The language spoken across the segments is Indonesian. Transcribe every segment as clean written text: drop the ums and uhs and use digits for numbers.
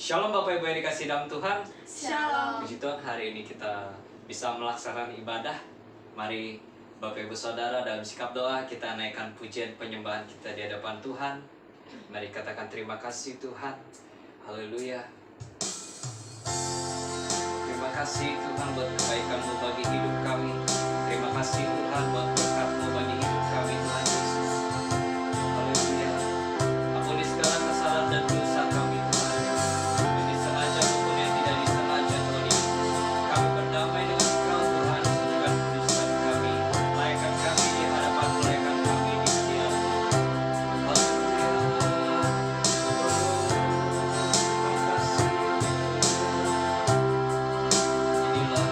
Shalom Bapak Ibu yang dikasih dalam Tuhan. Shalom. Puji Tuhan, hari ini kita bisa melaksanakan ibadah. Mari Bapak Ibu Saudara dalam sikap doa kita naikkan pujian penyembahan kita di hadapan Tuhan. Mari katakan terima kasih Tuhan. Haleluya. Terima kasih Tuhan buat kebaikan-Mu bagi hidup kami. Terima kasih Tuhan buat berkat-Mu bagi hidup kami Tuhan Yesus. Haleluya. Ampuni segala kesalahan dan dosa kami Tuhan. Yang disengaja maupun yang tidak disengaja Tuhan Yesus. Kami berdamai dengan Engkau Tuhan. Sucikan kuduskan kami. Layakkan kami di hadapan-Mu, layakkan kami di hadirat-Mu. Haleluya. Terima kasih. Inilah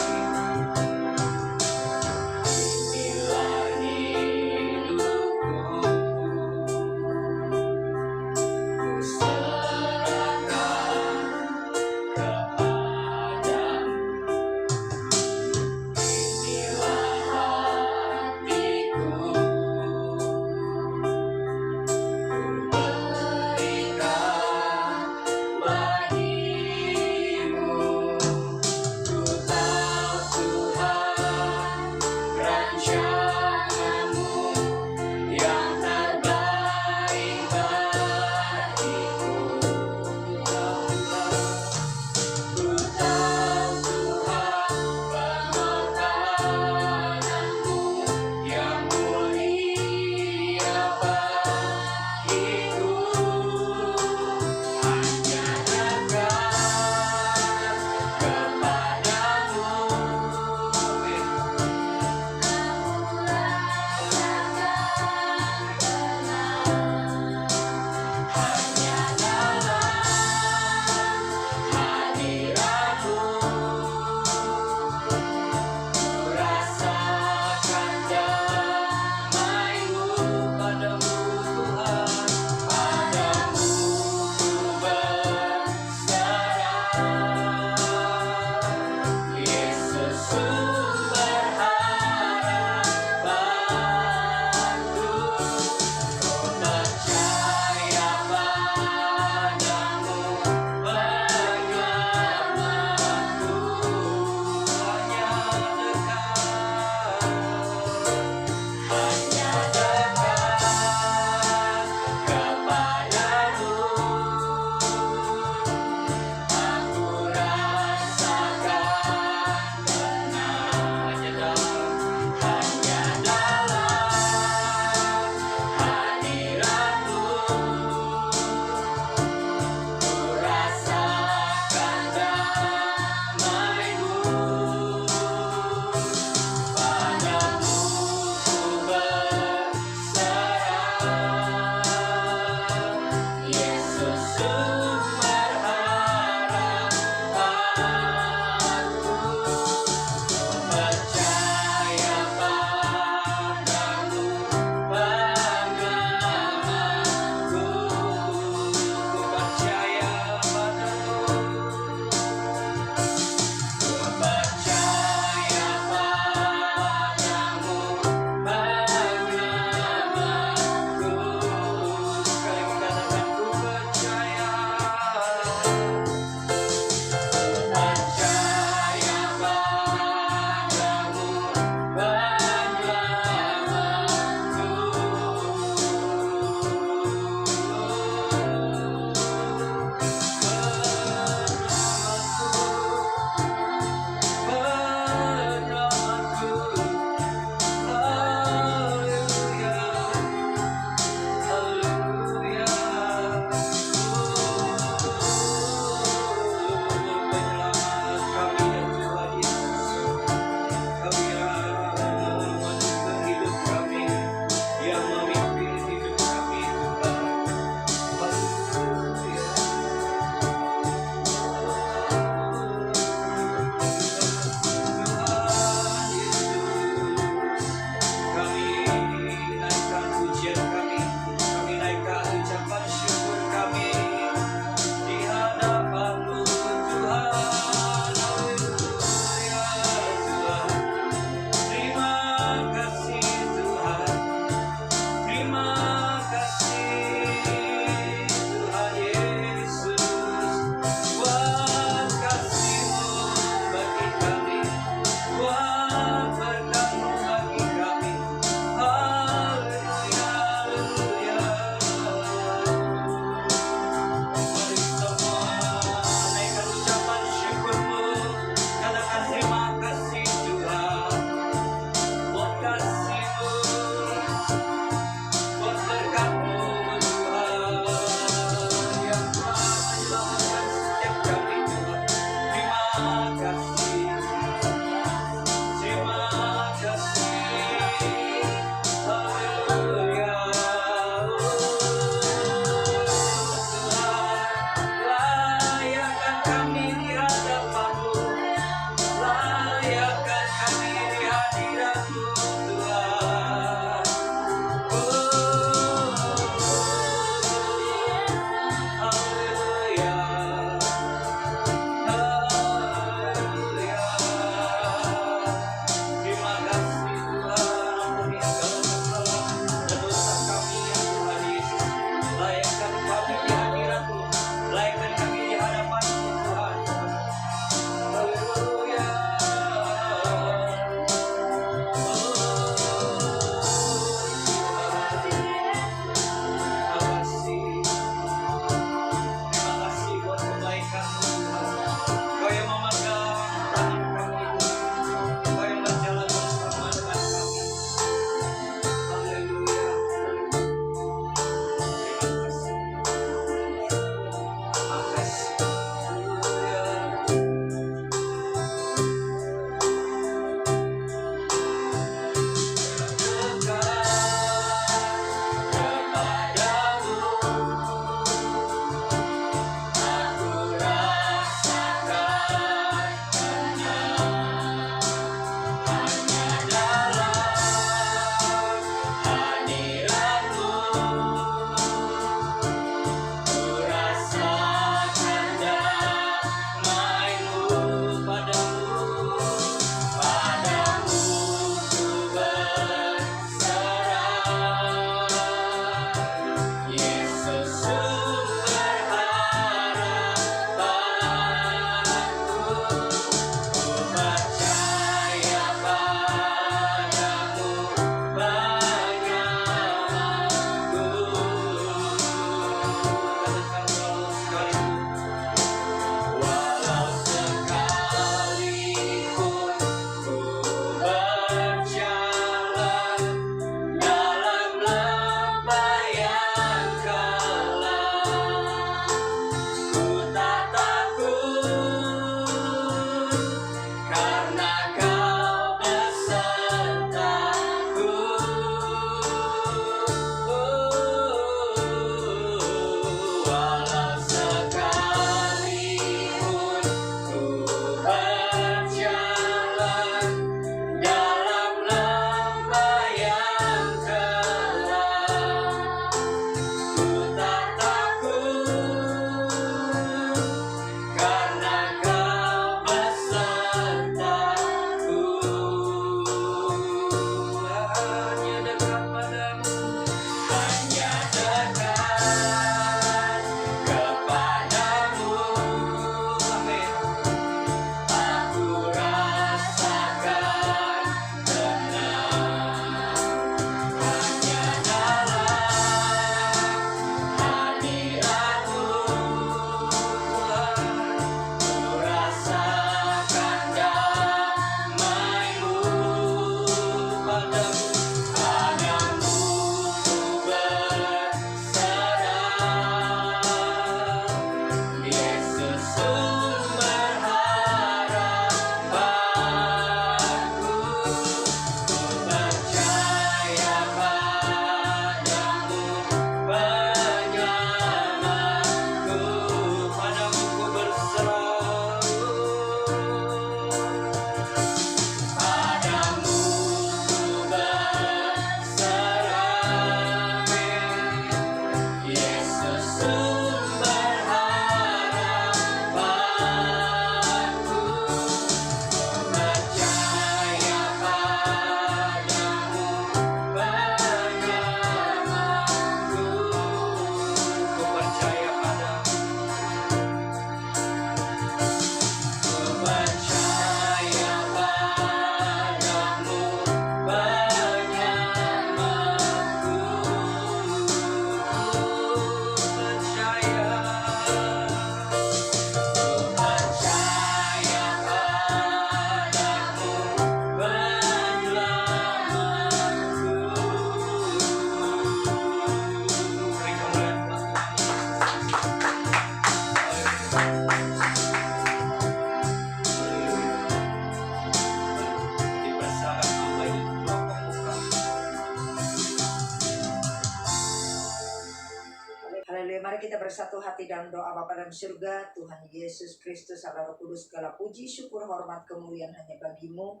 Mari kita bersatu hati dalam doa Bapa dalam surga. Tuhan Yesus Kristus, Allah Roh Kudus, segala puji, syukur, hormat, kemuliaan hanya bagi-Mu.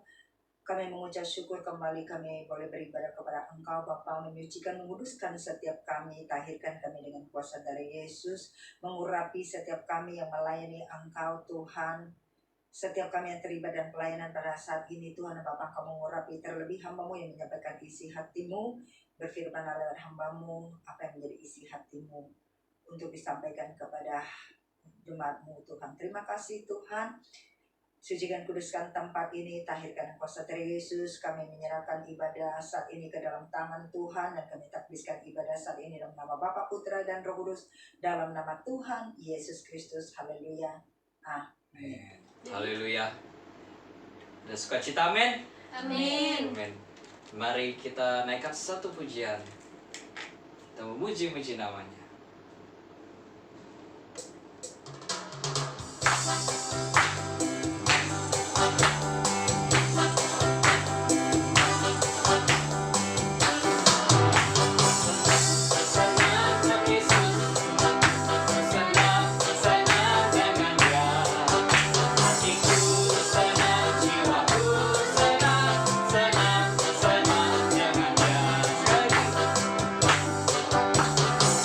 Kami mengucap syukur kembali kami boleh beribadah kepada Engkau Bapa, menyucikan, menguduskan setiap kami, tahirkan kami dengan kuasa dari Yesus, mengurapi setiap kami yang melayani Engkau Tuhan. Setiap kami yang terlibat dan pelayanan pada saat ini Tuhan Bapa, Engkau mengurapi, terlebih hamba-Mu yang menyampaikan isi hati-Mu, berfirman lewat hamba-Mu apa yang menjadi isi hati-Mu untuk disampaikan kepada jemaat-Mu Tuhan. Terima kasih Tuhan. Sucikan, kuduskan tempat ini, tahirkan kuasa dari Yesus. Kami menyerahkan ibadah saat ini ke dalam tangan Tuhan, dan kami takbiskan ibadah saat ini dalam nama Bapa, Putra, dan Roh Kudus, dalam nama Tuhan Yesus Kristus. Haleluya. Amin. Haleluya. Dan sukacita, amin. Amin. Amin. Mari kita naikkan satu pujian. Kita memuji-muji namanya.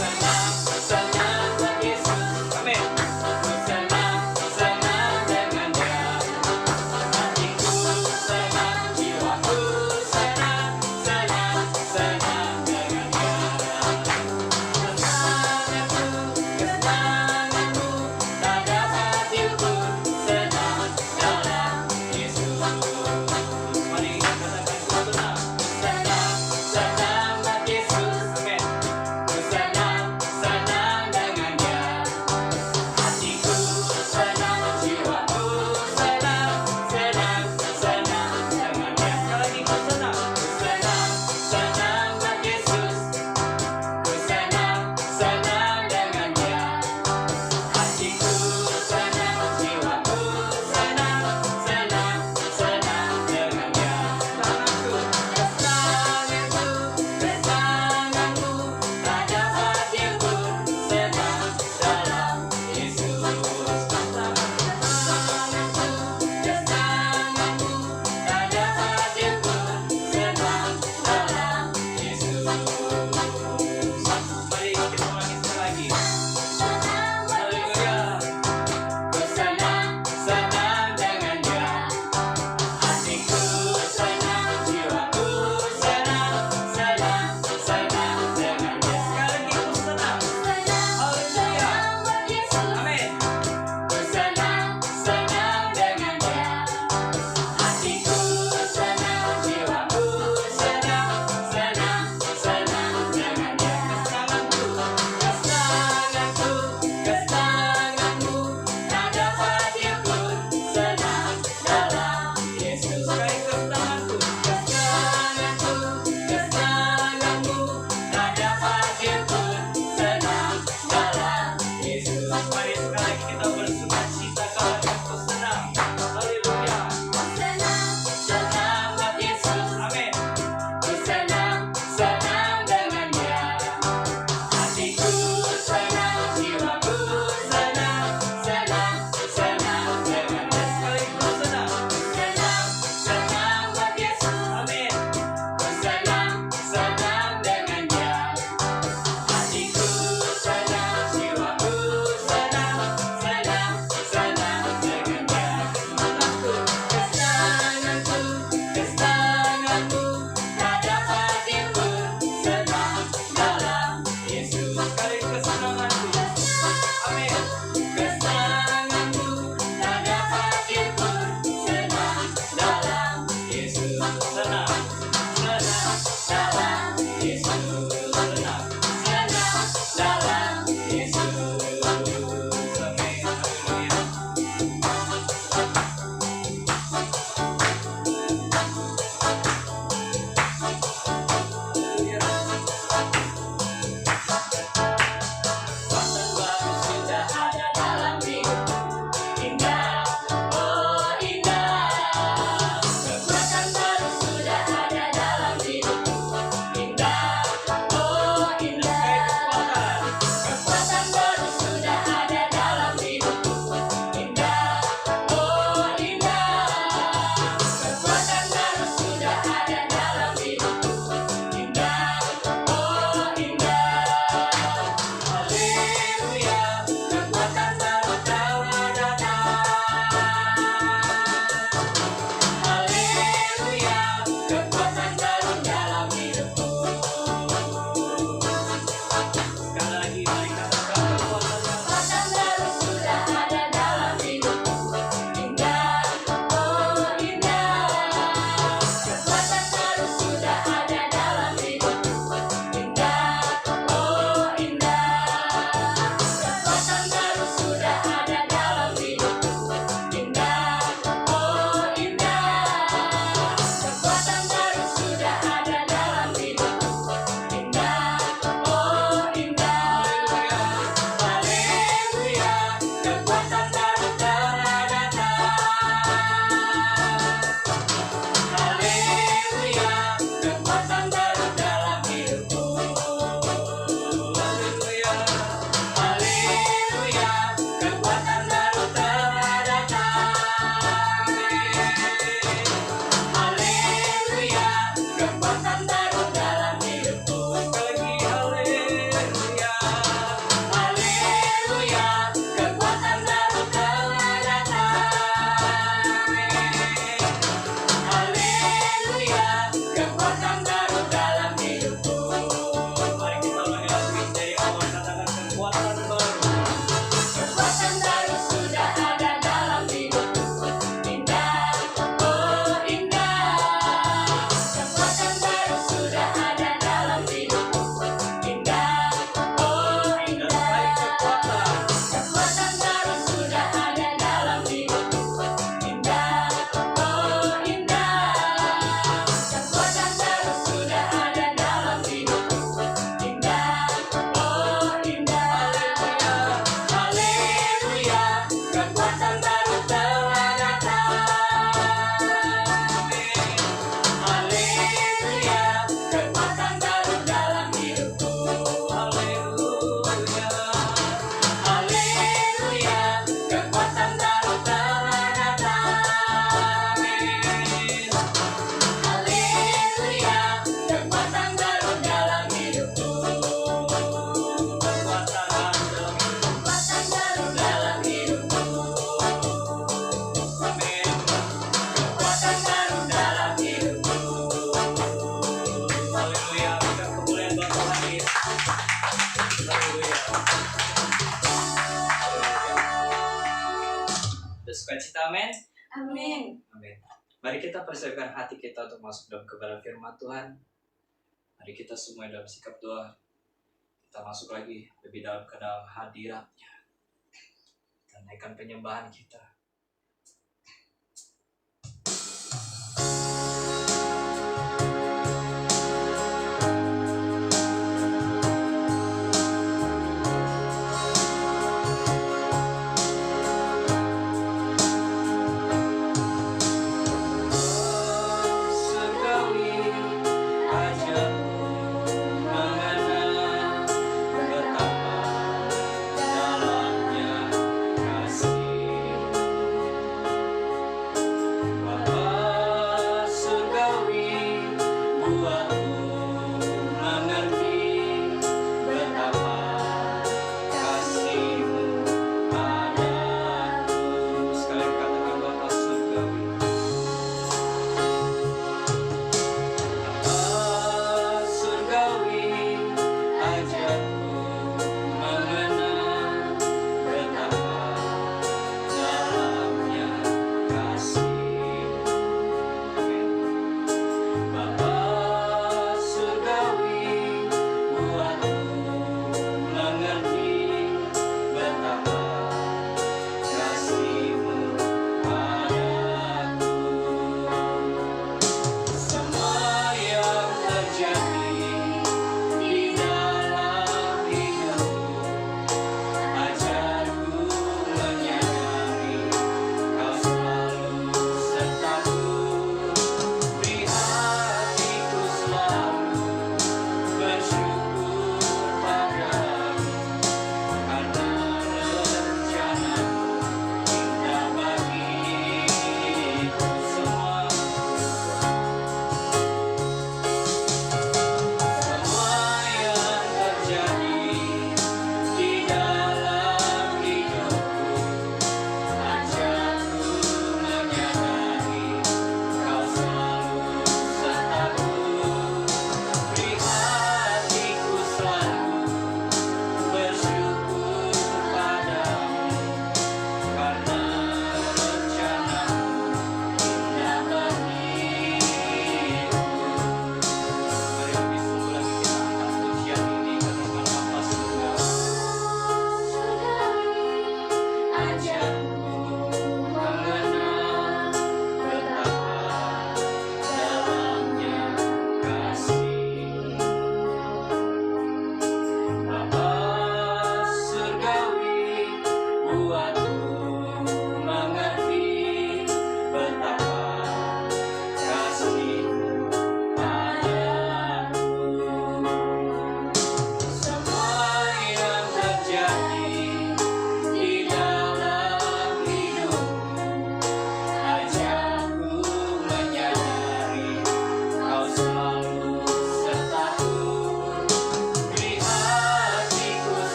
Senang Amin. Amin. Amin. Mari kita persiapkan hati kita untuk masuk dalam kebenaran firman Tuhan. Mari kita semua dalam sikap doa. Kita masuk lagi lebih dalam ke dalam hadirat-Nya. Dan naikkan penyembahan kita.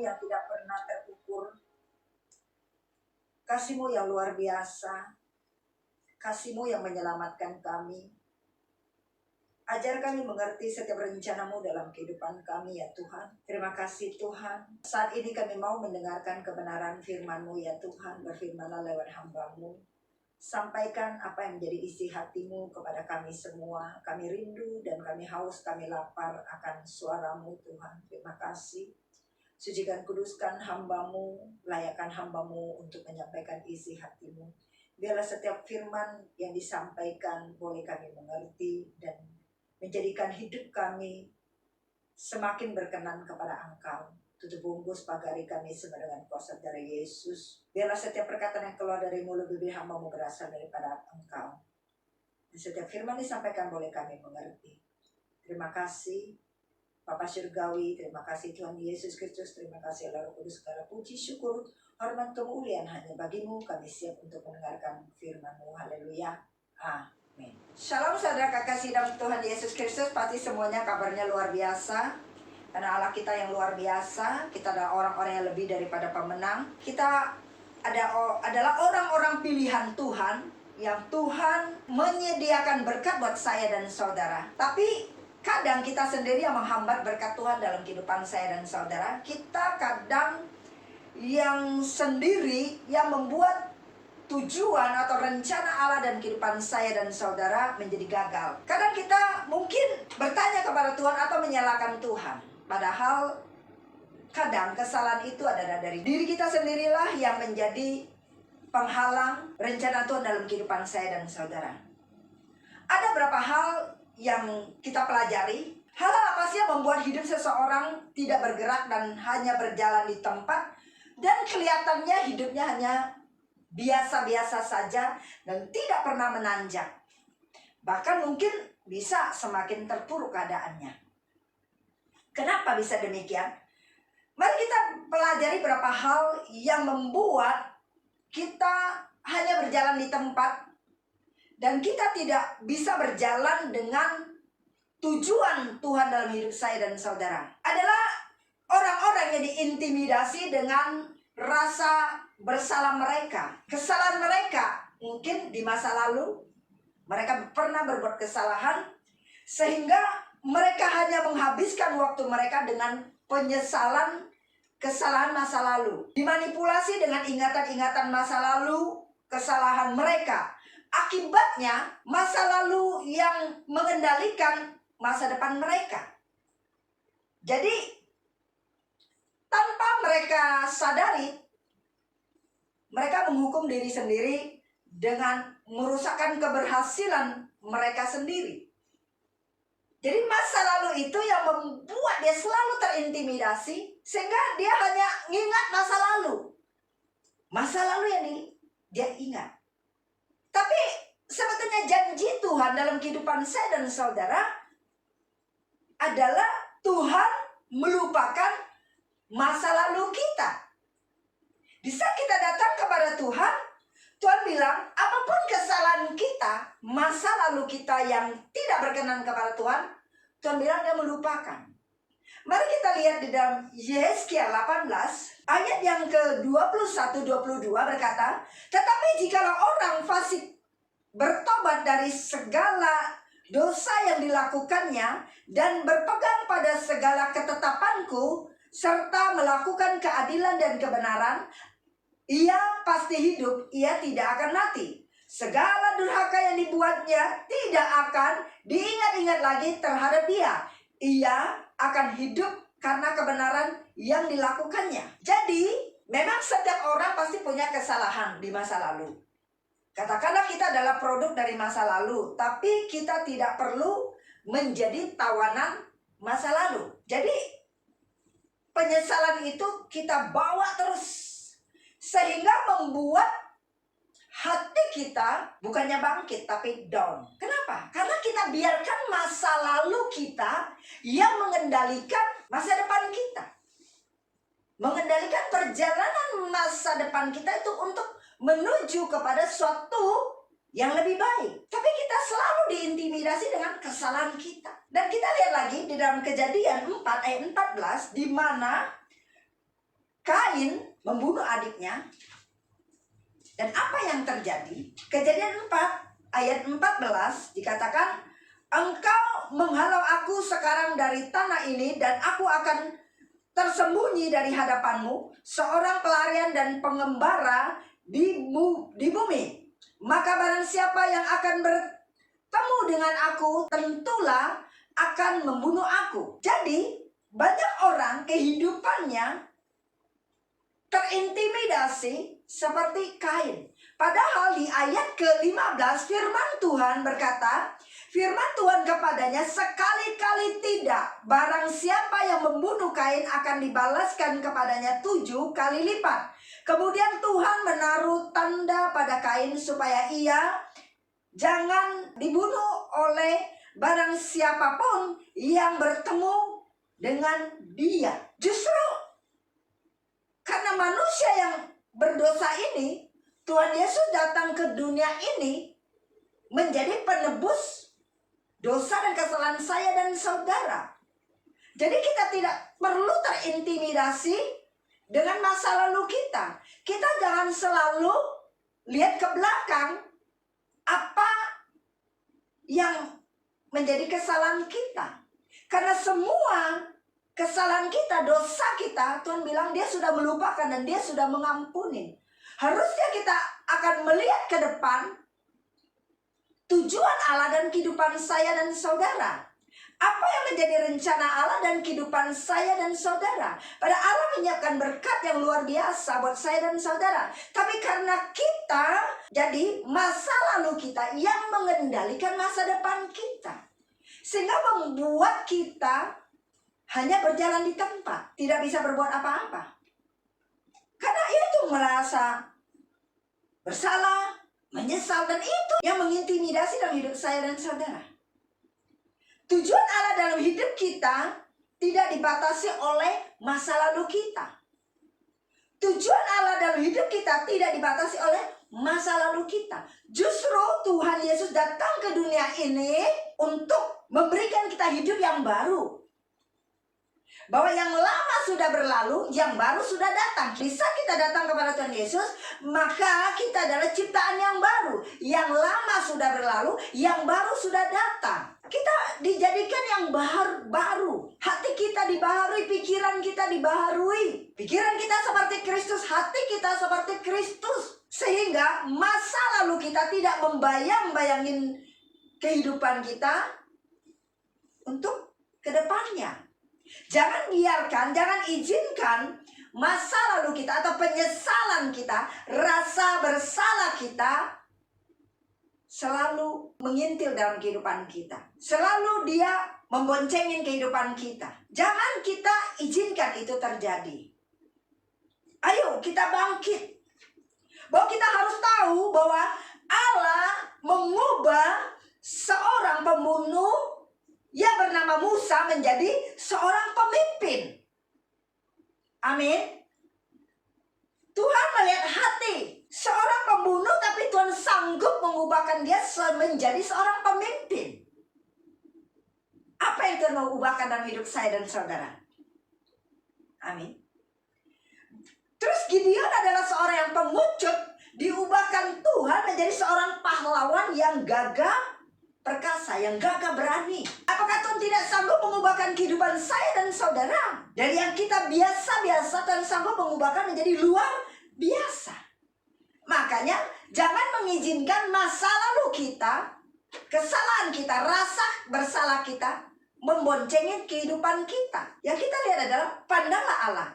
yang tidak pernah terukur, kasih-Mu yang luar biasa, kasih-Mu yang menyelamatkan kami. Ajar kami mengerti setiap rencana-Mu dalam kehidupan kami ya Tuhan. Terima kasih Tuhan. Saat ini kami mau mendengarkan kebenaran firman-Mu ya Tuhan. Berfirmanlah lewat hamba-Mu. Sampaikan apa yang menjadi isi hati-Mu kepada kami semua. Kami rindu dan kami haus, kami lapar akan suara-Mu Tuhan. Terima kasih. Sucikan, kuduskan hamba-Mu, layakkan hamba-Mu untuk menyampaikan isi hati-Mu. Biarlah setiap firman yang disampaikan boleh kami mengerti dan menjadikan hidup kami semakin berkenan kepada Engkau. Tutup bungkus pagari kami semua dengan kuasa dari Yesus. Biarlah setiap perkataan yang keluar dari mulut bibir hamba-Mu berasal daripada Engkau. Dan setiap firman disampaikan boleh kami mengerti. Terima kasih Bapa Surgawi, terima kasih Tuhan Yesus Kristus, terima kasih Allah Roh Kudus, segala puji, syukur, hormat, kemuliaan hanya bagi-Mu. Kami siap untuk mendengarkan firman-Mu. Haleluya. Amin. Shalom saudara kekasih dalam Tuhan Yesus Kristus. Pasti semuanya kabarnya luar biasa. Karena Allah kita yang luar biasa. Kita adalah orang-orang yang lebih daripada pemenang. Kita adalah orang-orang pilihan Tuhan, yang Tuhan menyediakan berkat buat saya dan saudara. Tapi kadang kita sendiri yang menghambat berkat Tuhan dalam kehidupan saya dan saudara. Kita kadang yang sendiri yang membuat tujuan atau rencana Allah dan kehidupan saya dan saudara menjadi gagal. Kadang kita mungkin bertanya kepada Tuhan atau menyalahkan Tuhan. Padahal kadang kesalahan itu adalah dari diri kita sendirilah yang menjadi penghalang rencana Tuhan dalam kehidupan saya dan saudara. Ada beberapa hal yang kita pelajari. Hal-hal apa sih yang membuat hidup seseorang tidak bergerak dan hanya berjalan di tempat, dan kelihatannya hidupnya hanya biasa-biasa saja dan tidak pernah menanjak. Bahkan mungkin bisa semakin terpuruk keadaannya. Kenapa bisa demikian? Mari kita pelajari beberapa hal yang membuat kita hanya berjalan di tempat dan kita tidak bisa berjalan dengan tujuan Tuhan dalam hidup saya dan saudara. Adalah orang-orang yang diintimidasi dengan rasa bersalah mereka. Kesalahan mereka mungkin di masa lalu mereka pernah berbuat kesalahan, sehingga mereka hanya menghabiskan waktu mereka dengan penyesalan kesalahan masa lalu, dimanipulasi dengan ingatan-ingatan masa lalu, kesalahan mereka. Akibatnya masa lalu yang mengendalikan masa depan mereka. Jadi tanpa mereka sadari, mereka menghukum diri sendiri dengan merusakkan keberhasilan mereka sendiri. Jadi masa lalu itu yang membuat dia selalu terintimidasi, sehingga dia hanya ingat masa lalu. Masa lalu yang dia ingat. Tapi sebetulnya janji Tuhan dalam kehidupan saya dan saudara adalah Tuhan melupakan masa lalu kita. Di saat kita datang kepada Tuhan, Tuhan bilang, apapun kesalahan kita, masa lalu kita yang tidak berkenan kepada Tuhan, Tuhan bilang dia melupakan. Mari kita lihat di dalam Yesaya 18, ayat yang ke-21-22 berkata, tetapi jikalau orang fasik bertobat dari segala dosa yang dilakukannya dan berpegang pada segala ketetapanku, serta melakukan keadilan dan kebenaran, ia pasti hidup, ia tidak akan mati. Segala durhaka yang dibuatnya tidak akan diingat-ingat lagi terhadap dia. Ia akan hidup karena kebenaran yang dilakukannya. Jadi, memang setiap orang pasti punya kesalahan di masa lalu. Katakanlah kita adalah produk dari masa lalu, tapi kita tidak perlu menjadi tawanan masa lalu. Jadi, penyesalan itu kita bawa terus, sehingga membuat hati kita bukannya bangkit tapi down. Kenapa? Karena kita biarkan masa lalu kita yang mengendalikan masa depan kita. Mengendalikan perjalanan masa depan kita itu untuk menuju kepada suatu yang lebih baik. Tapi kita selalu diintimidasi dengan kesalahan kita. Dan kita lihat lagi di dalam Kejadian 4 ayat 14, di mana Kain membunuh adiknya. Dan apa yang terjadi? Kejadian 4 ayat 14 dikatakan, engkau menghalau aku sekarang dari tanah ini dan aku akan tersembunyi dari hadapanmu, seorang pelarian dan pengembara di bumi. Maka barang siapa yang akan bertemu dengan aku, tentulah akan membunuh aku. Jadi, banyak orang kehidupannya terintimidasi seperti Kain. Padahal di ayat ke-15 firman Tuhan berkata, firman Tuhan kepadanya, sekali-kali tidak, barang siapa yang membunuh Kain akan dibalaskan kepadanya 7 kali lipat. Kemudian Tuhan menaruh tanda pada Kain supaya ia jangan dibunuh oleh barang siapapun yang bertemu dengan dia. Justru karena manusia yang berdosa ini, Tuhan Yesus datang ke dunia ini menjadi penebus dosa dan kesalahan saya dan saudara. Jadi kita tidak perlu terintimidasi dengan masa lalu kita. Kita jangan selalu lihat ke belakang apa yang menjadi kesalahan kita. Karena semua kesalahan kita, dosa kita, Tuhan bilang dia sudah melupakan dan dia sudah mengampuni. Harusnya kita akan melihat ke depan tujuan Allah dan kehidupan saya dan saudara. Apa yang menjadi rencana Allah dan kehidupan saya dan saudara? Pada Allah menyiapkan berkat yang luar biasa buat saya dan saudara. Tapi karena kita, jadi masa lalu kita yang mengendalikan masa depan kita. Sehingga membuat kita hanya berjalan di tempat, tidak bisa berbuat apa-apa. Karena itu merasa bersalah, menyesal, dan itu yang mengintimidasi dalam hidup saya dan saudara. Tujuan Allah dalam hidup kita tidak dibatasi oleh masa lalu kita. Tujuan Allah dalam hidup kita tidak dibatasi oleh masa lalu kita. Justru Tuhan Yesus datang ke dunia ini untuk memberikan kita hidup yang baru. Bahwa yang lama sudah berlalu, yang baru sudah datang. Bisa kita datang kepada Tuhan Yesus, maka kita adalah ciptaan yang baru. Yang lama sudah berlalu, yang baru sudah datang. Kita dijadikan yang baru. Hati kita dibaharui, pikiran kita dibaharui. Pikiran kita seperti Kristus, hati kita seperti Kristus. Sehingga masa lalu kita tidak membayang-bayangin kehidupan kita untuk kedepannya. Jangan biarkan, jangan izinkan masa lalu kita atau penyesalan kita, rasa bersalah kita selalu mengintil dalam kehidupan kita. Selalu dia memboncengin kehidupan kita. Jangan kita izinkan itu terjadi. Ayo kita bangkit. Bahwa kita harus tahu bahwa Allah mengubah seorang pembunuh yang bernama Musa menjadi seorang pemimpin. Amin. Tuhan melihat hati seorang pembunuh, tapi Tuhan sanggup mengubahkan dia menjadi seorang pemimpin. Apa yang Tuhan mau ubahkan dalam hidup saya dan saudara? Amin. Terus Gideon adalah seorang yang pengecut, diubahkan Tuhan menjadi seorang pahlawan yang gagah perkasa, yang gagah berani. Apakah Tuhan tidak sanggup mengubahkan kehidupan saya dan saudara? Dari yang kita biasa-biasa, Tuhan sanggup mengubahkan menjadi luar biasa. Makanya jangan mengizinkan masa lalu kita, kesalahan kita, rasa bersalah kita memboncengin kehidupan kita. Yang kita lihat adalah pandanglah Allah,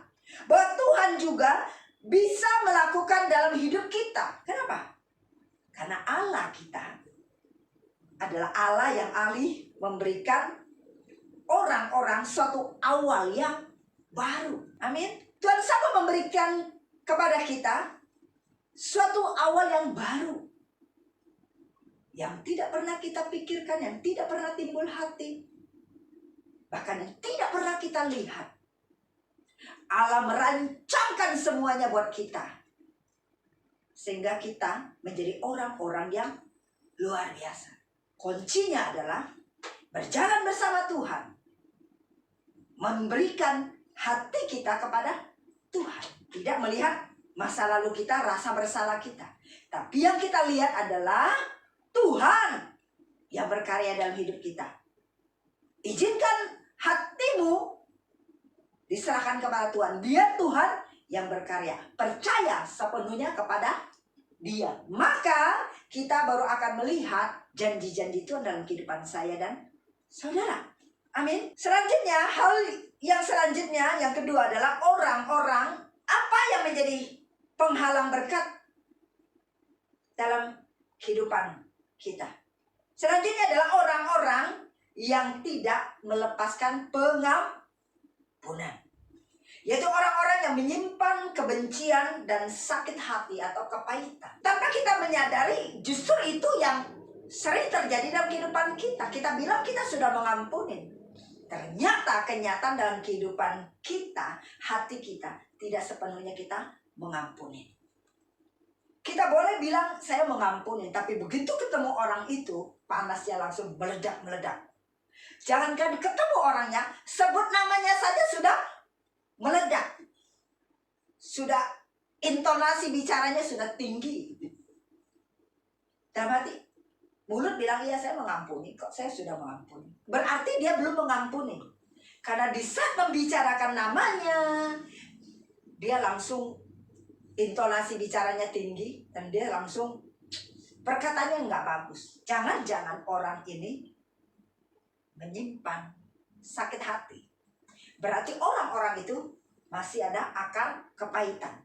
bahwa Tuhan juga bisa melakukan dalam hidup kita. Kenapa? Karena Allah kita adalah Allah yang ahli memberikan orang-orang suatu awal yang baru. Amin. Tuhan sanggup memberikan kepada kita suatu awal yang baru, yang tidak pernah kita pikirkan, yang tidak pernah timbul hati, bahkan yang tidak pernah kita lihat. Allah merancangkan semuanya buat kita, sehingga kita menjadi orang-orang yang luar biasa. Kuncinya adalah berjalan bersama Tuhan, memberikan hati kita kepada Tuhan. tidak melihat masa lalu kita, rasa bersalah kita. Tapi yang kita lihat adalah Tuhan yang berkarya dalam hidup kita. Izinkan hatimu diserahkan kepada Tuhan. Biar Tuhan yang berkarya. Percaya sepenuhnya kepada Dia. Maka kita baru akan melihat janji-janji Tuhan dalam kehidupan saya dan saudara. Amin. Selanjutnya, hal yang selanjutnya, yang kedua adalah orang-orang apa yang menjadi penghalang berkat dalam kehidupan kita. Selanjutnya adalah orang-orang yang tidak melepaskan pengampunan. Yaitu orang-orang yang menyimpan kebencian dan sakit hati atau kepahitan. Tanpa kita menyadari, justru itu yang sering terjadi dalam kehidupan kita. Kita bilang kita sudah mengampuni. Ternyata kenyataan dalam kehidupan kita, hati kita, tidak sepenuhnya kita mengampuni. Kita boleh bilang saya mengampuni, tapi begitu ketemu orang itu, panasnya langsung meledak-meledak. Jangankan ketemu orangnya, sebut namanya saja sudah meledak. Sudah intonasi bicaranya sudah tinggi. Dalam hati, mulut bilang iya saya mengampuni, kok saya sudah mengampuni. Berarti dia belum mengampuni. Karena di saat membicarakan namanya, dia langsung intonasi bicaranya tinggi dan dia langsung perkataannya nggak bagus. Jangan-jangan orang ini menyimpan sakit hati. Berarti orang-orang itu masih ada akar kepahitan.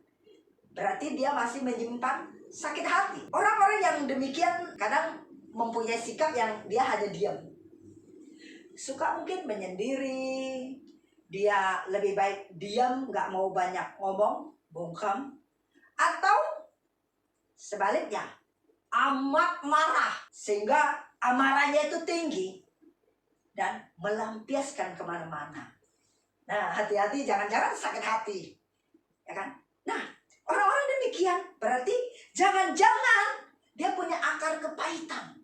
Berarti dia masih menyimpan sakit hati. Orang-orang yang demikian kadang mempunyai sikap yang dia hanya diam. Suka mungkin menyendiri. Dia lebih baik diam, nggak mau banyak ngomong, bungkam. Atau sebaliknya, amat marah. Sehingga amarahnya itu tinggi dan melampiaskan kemana-mana. Nah, hati-hati, jangan-jangan sakit hati. Ya kan? Nah, orang-orang demikian berarti jangan-jangan dia punya akar kepahitan.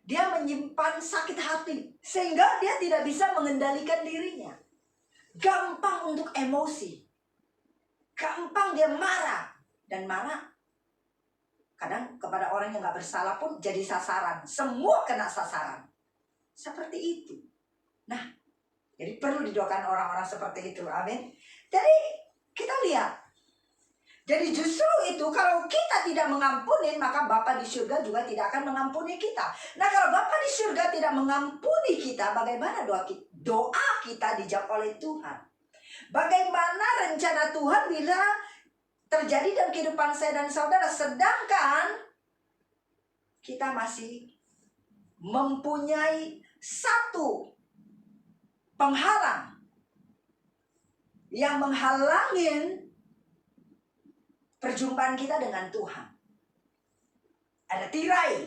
Dia menyimpan sakit hati sehingga dia tidak bisa mengendalikan dirinya. Gampang untuk emosi. Gampang dia marah. Dan marah kadang kepada orang yang gak bersalah pun jadi sasaran. Semua kena sasaran. Seperti itu. Nah, jadi perlu didoakan orang-orang seperti itu. Amin. Jadi kita lihat. Jadi justru itu kalau kita tidak mengampuni, maka Bapa di surga juga tidak akan mengampuni kita. Nah, kalau Bapa di surga tidak mengampuni kita, bagaimana doa kita dijawab oleh Tuhan? Bagaimana rencana Tuhan bila terjadi dalam kehidupan saya dan saudara, sedangkan kita masih mempunyai satu penghalang yang menghalangin perjumpaan kita dengan Tuhan. Ada tirai.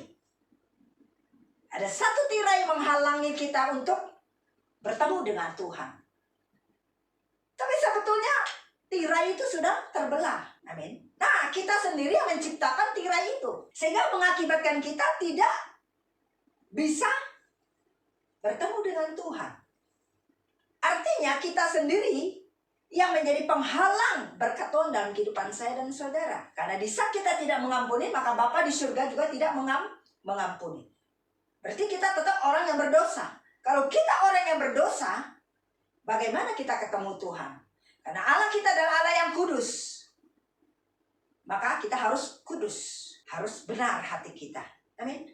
Ada satu tirai menghalangi kita untuk bertemu dengan Tuhan. Tapi sebetulnya tirai itu sudah terbelah. Amin. Nah, kita sendiri yang menciptakan tirai itu. Sehingga mengakibatkan kita tidak bisa bertemu dengan Tuhan. Artinya kita sendiri yang menjadi penghalang berkat Tuhan dalam kehidupan saya dan saudara. Karena di saat kita tidak mengampuni, maka Bapa di surga juga tidak mengampuni. Berarti kita tetap orang yang berdosa. Kalau kita orang yang berdosa, bagaimana kita ketemu Tuhan? Karena Allah kita adalah Allah yang kudus. Maka kita harus kudus. Harus benar hati kita. Amin.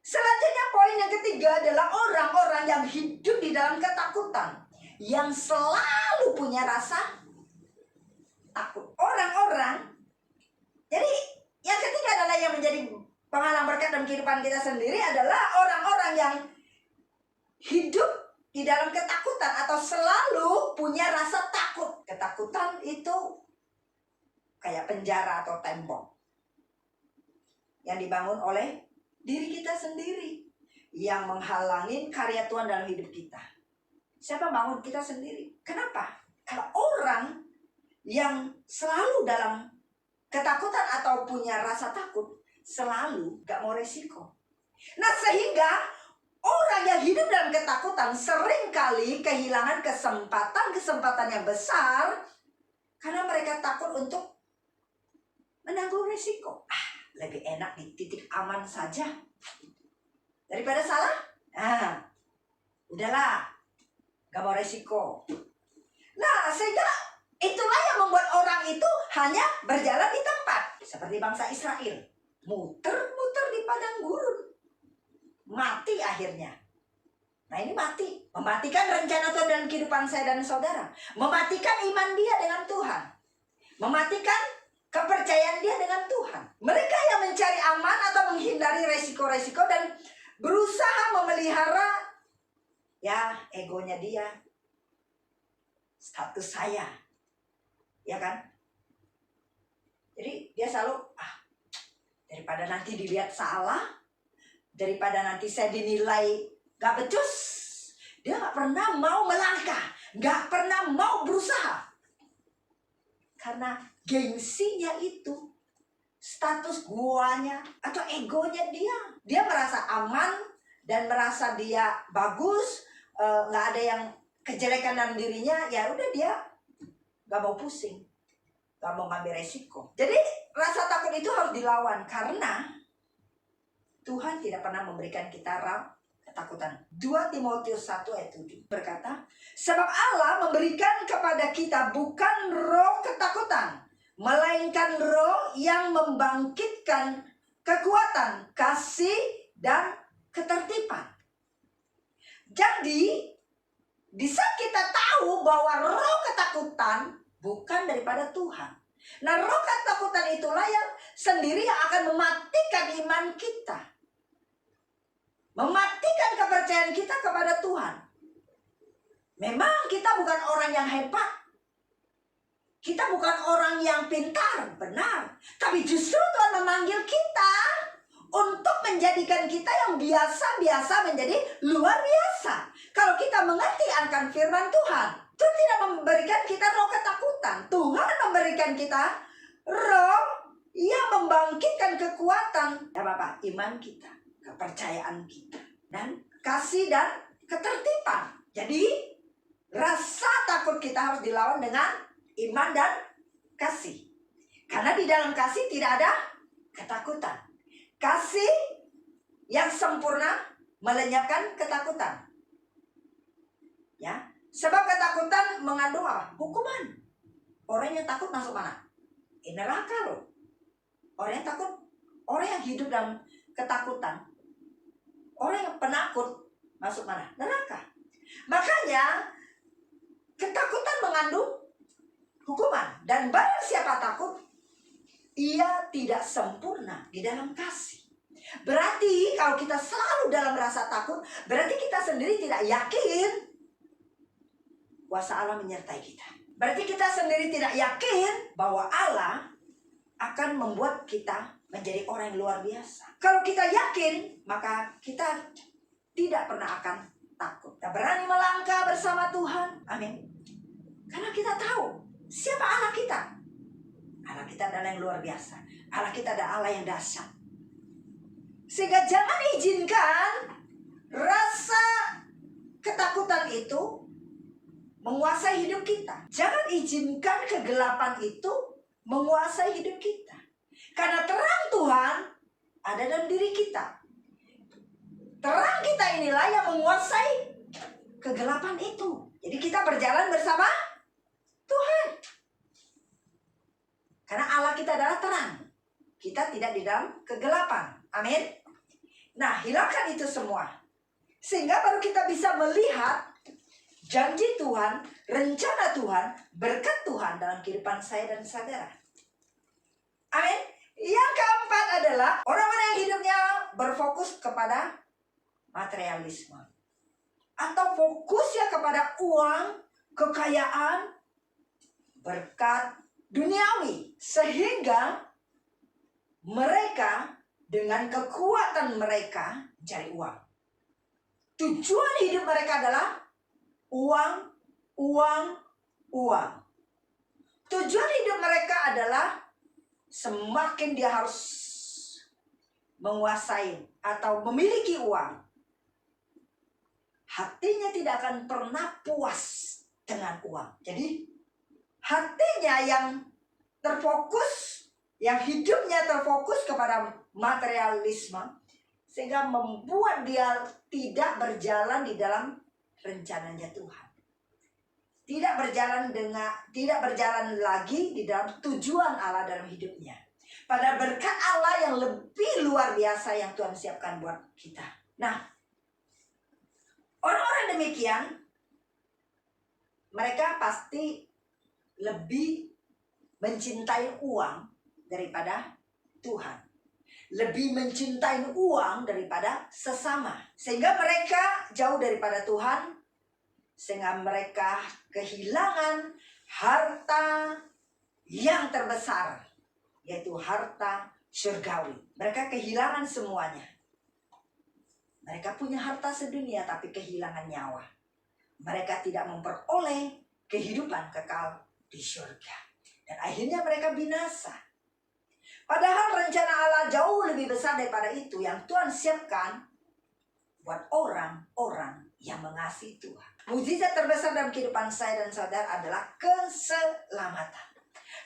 Selanjutnya poin yang ketiga adalah orang-orang yang hidup di dalam ketakutan. Yang selalu punya rasa takut. Orang-orang. Jadi yang ketiga adalah yang menjadi penghalang berkat dalam kehidupan kita sendiri adalah orang-orang yang hidup di dalam ketakutan atau selalu punya rasa takut. Ketakutan itu kayak penjara atau tembok yang dibangun oleh diri kita sendiri yang menghalangi karya Tuhan dalam hidup kita. Siapa bangun? Kita sendiri. Kenapa? Kalau orang yang selalu dalam ketakutan atau punya rasa takut, selalu gak mau resiko. Nah, sehingga orang yang hidup dalam ketakutan seringkali kehilangan kesempatan yang besar Karena mereka takut untuk menanggung resiko. Lebih enak di titik aman saja daripada salah. Udahlah, gak mau resiko. Nah, sehingga itulah yang membuat orang itu hanya berjalan di tempat. Seperti bangsa Israel. Muter-muter di padang gurun. Mati akhirnya. Nah, ini mati. Mematikan rencana Tuhan dalam kehidupan saya dan saudara. Mematikan iman dia dengan Tuhan. Mematikan kepercayaan dia dengan Tuhan. Mereka yang mencari aman atau menghindari resiko-resiko dan berusaha memelihara egonya dia. Status saya. Ya kan? Jadi dia selalu daripada nanti dilihat salah, daripada nanti saya dinilai gak becus, dia gak pernah mau melangkah, gak pernah mau berusaha. Karena gengsinya itu, status guanya atau egonya dia merasa aman dan merasa dia bagus, gak ada yang kejelekan dalam dirinya, ya udah dia gak mau pusing, gak mau ngambil resiko. Jadi rasa takut itu harus dilawan karena Tuhan tidak pernah memberikan kita ketakutan. 2 Timotius 1 ayat 7 berkata, sebab Allah memberikan kepada kita bukan roh ketakutan, melainkan roh yang membangkitkan kekuatan, kasih, dan ketertiban. Jadi, di saat kita tahu bahwa roh ketakutan bukan daripada Tuhan. Nah, roh ketakutan itulah yang sendiri yang akan mematikan iman kita. Mematikan kepercayaan kita kepada Tuhan. Memang kita bukan orang yang hebat. Kita bukan orang yang pintar, benar. Tapi justru Tuhan memanggil kita untuk menjadikan kita yang biasa-biasa menjadi luar biasa. Kalau kita mengerti akan firman Tuhan, Tuhan tidak memberikan kita roh ketakutan. Tuhan memberikan kita roh yang membangkitkan kekuatan. Ya Bapak, iman kita, kepercayaan kita, dan kasih dan ketertiban. Jadi, rasa takut kita harus dilawan dengan iman dan kasih. Karena di dalam kasih tidak ada ketakutan. Kasih yang sempurna melenyapkan ketakutan. Ya, sebab ketakutan mengandung apa? Hukuman. Orang yang takut masuk mana? Neraka loh. Orang yang takut, orang yang hidup dalam ketakutan, orang yang penakut masuk mana? Neraka. Makanya ketakutan mengandung hukuman. Dan barang siapa takut, ia tidak sempurna di dalam kasih. Berarti kalau kita selalu dalam rasa takut, berarti kita sendiri tidak yakin kuasa Allah menyertai kita. Berarti kita sendiri tidak yakin bahwa Allah akan membuat kita menjadi orang yang luar biasa. Kalau kita yakin, maka kita tidak pernah akan takut. Kita berani melangkah bersama Tuhan. Amin. Karena kita tahu siapa Allah kita. Allah kita adalah yang luar biasa. Allah kita adalah Allah yang dahsyat. Sehingga jangan izinkan rasa ketakutan itu menguasai hidup kita. Jangan izinkan kegelapan itu menguasai hidup kita. Karena terang Tuhan ada dalam diri kita. Terang kita inilah yang menguasai kegelapan itu. Jadi kita berjalan bersama Tuhan. Karena Allah kita adalah terang. Kita tidak di dalam kegelapan. Amin. Nah, hilangkan itu semua. Sehingga baru kita bisa melihat janji Tuhan, rencana Tuhan, berkat Tuhan dalam kehidupan saya dan saudara. Amin. Yang keempat adalah orang-orang yang hidupnya berfokus kepada materialisme. Atau fokusnya kepada uang, kekayaan, berkat duniawi. Sehingga mereka dengan kekuatan mereka mencari uang. Tujuan hidup mereka adalah uang, uang, uang. Tujuan hidup mereka adalah semakin dia harus menguasai atau memiliki uang, hatinya tidak akan pernah puas dengan uang. Jadi hatinya yang terfokus, yang hidupnya terfokus kepada materialisme, sehingga membuat dia tidak berjalan di dalam rencananya Tuhan. Tidak berjalan lagi di dalam tujuan Allah dalam hidupnya. Pada berkat Allah yang lebih luar biasa yang Tuhan siapkan buat kita. Nah, orang-orang demikian, mereka pasti lebih mencintai uang daripada Tuhan. Lebih mencintai uang daripada sesama. Sehingga mereka jauh daripada Tuhan. Sehingga mereka kehilangan harta yang terbesar, yaitu harta surgawi. Mereka kehilangan semuanya. Mereka punya harta sedunia tapi kehilangan nyawa. Mereka tidak memperoleh kehidupan kekal di surga. Dan akhirnya mereka binasa. Padahal rencana Allah jauh lebih besar daripada itu yang Tuhan siapkan buat orang-orang yang mengasihi Tuhan. Mukjizat terbesar dalam kehidupan saya dan saudara adalah keselamatan.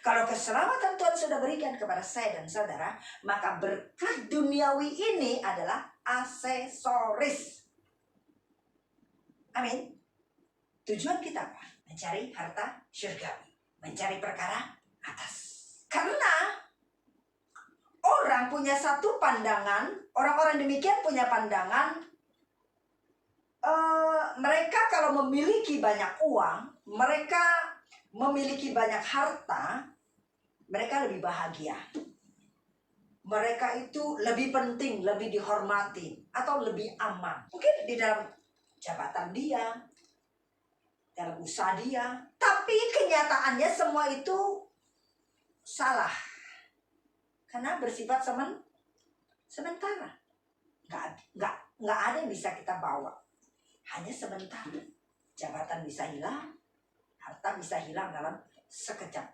Kalau keselamatan Tuhan sudah berikan kepada saya dan saudara, maka berkat duniawi ini adalah aksesoris. Amin. Tujuan kita apa? Mencari harta surgawi. Mencari perkara atas. Karena orang punya satu pandangan, orang-orang demikian punya pandangan, mereka kalau memiliki banyak uang, mereka memiliki banyak harta, mereka lebih bahagia. Mereka itu lebih penting, lebih dihormati, atau lebih aman. Mungkin di dalam jabatan dia, dalam usaha dia. Tapi kenyataannya semua itu salah. Karena bersifat sementara. Nggak ada yang bisa kita bawa. Hanya sementara. Jabatan bisa hilang, harta bisa hilang dalam sekejap.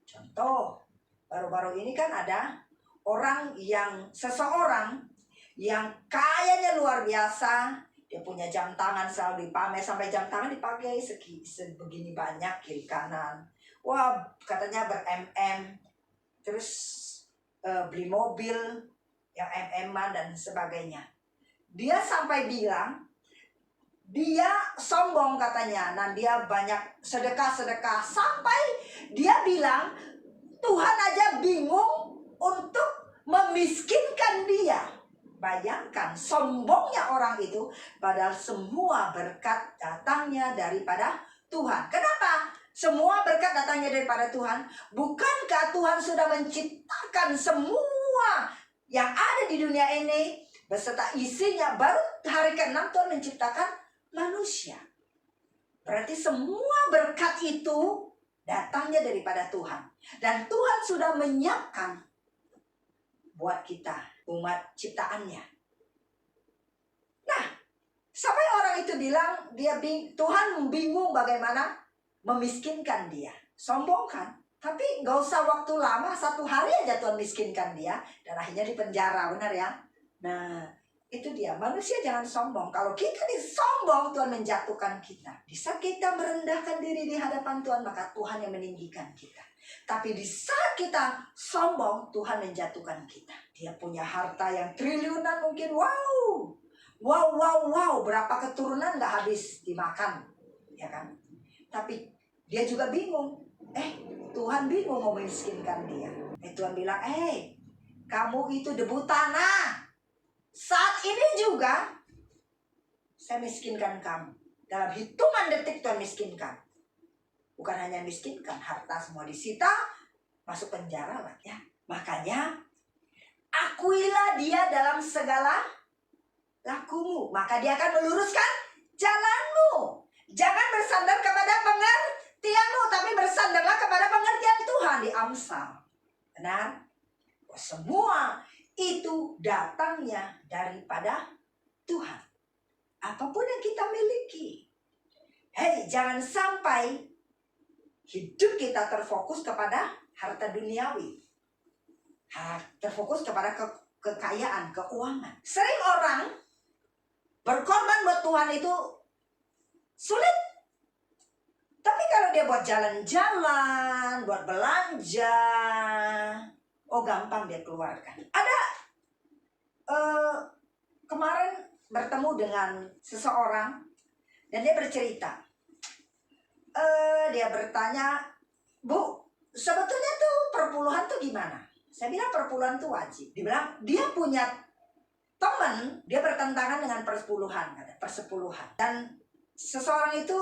Contoh, baru-baru ini kan ada seseorang yang kayanya luar biasa. Dia punya jam tangan selalu dipamer, sampai jam tangan dipakai sebegini banyak kiri kanan. Wah, katanya ber-MM. Terus beli mobil yang MM-an dan sebagainya. Dia sampai bilang, dia sombong katanya. Nah, dia banyak sedekah-sedekah. Sampai dia bilang, Tuhan aja bingung untuk memiskinkan dia. Bayangkan sombongnya orang itu. Padahal semua berkat datangnya daripada Tuhan. Kenapa? Semua berkat datangnya daripada Tuhan. Bukankah Tuhan sudah menciptakan semua yang ada di dunia ini beserta isinya? Baru hari ke-6 Tuhan menciptakan manusia. Berarti semua berkat itu datangnya daripada Tuhan. Dan Tuhan sudah menyiapkan buat kita, umat ciptaannya. Nah, sampai orang itu bilang Tuhan bingung bagaimana memiskinkan dia. Sombong kan? Tapi gak usah waktu lama, 1 hari aja Tuhan miskinkan dia. Dan akhirnya dipenjara, benar ya? Nah, itu dia, manusia jangan sombong. Kalau kita disombong, Tuhan menjatuhkan kita. Di saat kita merendahkan diri di hadapan Tuhan, maka Tuhan yang meninggikan kita. Tapi di saat kita sombong, Tuhan menjatuhkan kita. Dia punya harta yang triliunan mungkin, wow, berapa keturunan gak habis dimakan, ya kan? Tapi dia juga bingung. Tuhan bingung mau memiskinkan dia. Tuhan bilang, kamu itu debu tanah. Saat ini juga saya miskinkan kamu. Dalam hitungan detik Tuhan miskinkan. Bukan hanya miskinkan, harta semua disita, masuk penjara lah ya. Makanya akuilah dia dalam segala lakumu, maka dia akan meluruskan jalanmu. Jangan bersandar kepada pengertianmu, tapi bersandarlah kepada pengertian Tuhan di Amsal. Benar? Semua itu datangnya daripada Tuhan. Apapun yang kita miliki. Jangan sampai hidup kita terfokus kepada harta duniawi. Terfokus kepada kekayaan, keuangan. Sering orang berkorban buat Tuhan itu sulit. Tapi kalau dia buat jalan-jalan, buat belanja, oh gampang dia keluarkan. Ada kemarin bertemu dengan seseorang dan dia bercerita. Dia bertanya, Bu, sebetulnya tuh perpuluhan tuh gimana? Saya bilang perpuluhan tuh wajib. Dia bilang dia punya teman, dia bertentangan dengan persepuluhan, persepuluhan. Dan seseorang itu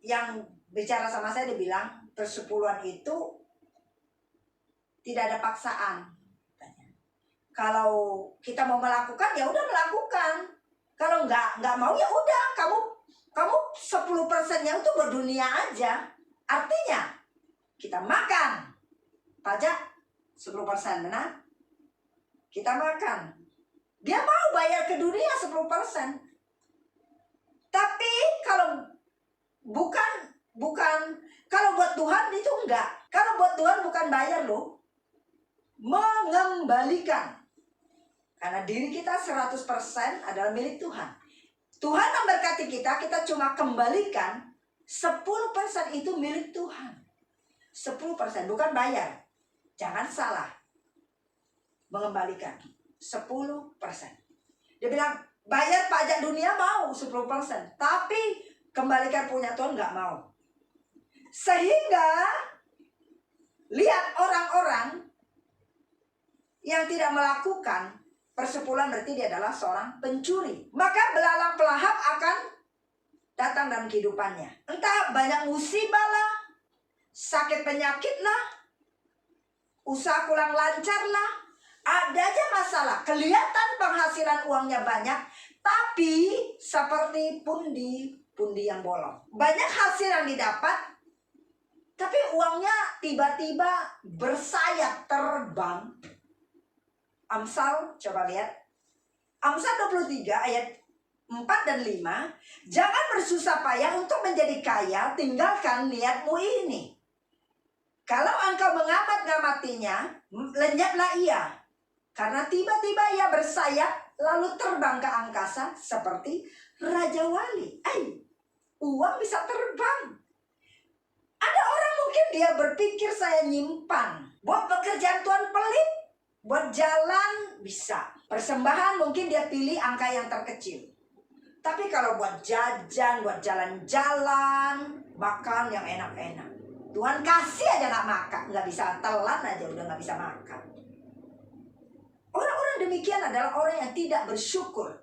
yang bicara sama saya, dia bilang persepuluhan itu tidak ada paksaan. Kalau kita mau melakukan ya udah melakukan. Kalau nggak mau ya udah kamu 10%-nya itu berdunia aja. Artinya kita makan pajak 10%, benar? Kita makan. Dia mau bayar ke dunia 10%. Tapi kalau bukan kalau buat Tuhan itu enggak. Kalau buat Tuhan bukan bayar loh. Mengembalikan. Karena diri kita 100% adalah milik Tuhan. Tuhan memberkati kita, kita cuma kembalikan 10% itu milik Tuhan. 10% bukan bayar. Jangan salah. Mengembalikan 10%. Dia bilang, bayar pajak dunia mau 10%. Tapi kembalikan punya Tuhan nggak mau. Sehingga lihat orang-orang yang tidak melakukan persepuluhan berarti dia adalah seorang pencuri. Maka belalang pelahap akan datang dalam kehidupannya. Entah banyak musibah lah, sakit penyakit lah, usaha kurang lancar lah, ada aja masalah. Kelihatan penghasilan uangnya banyak, tapi seperti pundi yang bolong. Banyak hasil yang didapat, tapi uangnya tiba-tiba bersayap terbang. Amsal, coba lihat. Amsal 23 ayat 4 dan 5. Jangan bersusah payah untuk menjadi kaya, tinggalkan niatmu ini. Kalau engkau mengamat-ngamatinya, lenyaplah ia. Karena tiba-tiba ia bersayap, lalu terbang ke angkasa seperti Raja Wali. Uang bisa terbang. Ada orang mungkin dia berpikir saya nyimpan. Buat pekerjaan Tuhan pelit. Buat jalan bisa. Persembahan mungkin dia pilih angka yang terkecil. Tapi kalau buat jajan, buat jalan-jalan, makan yang enak-enak. Tuhan kasih aja nggak makan. Nggak bisa telan aja udah nggak bisa makan. Orang-orang demikian adalah orang yang tidak bersyukur.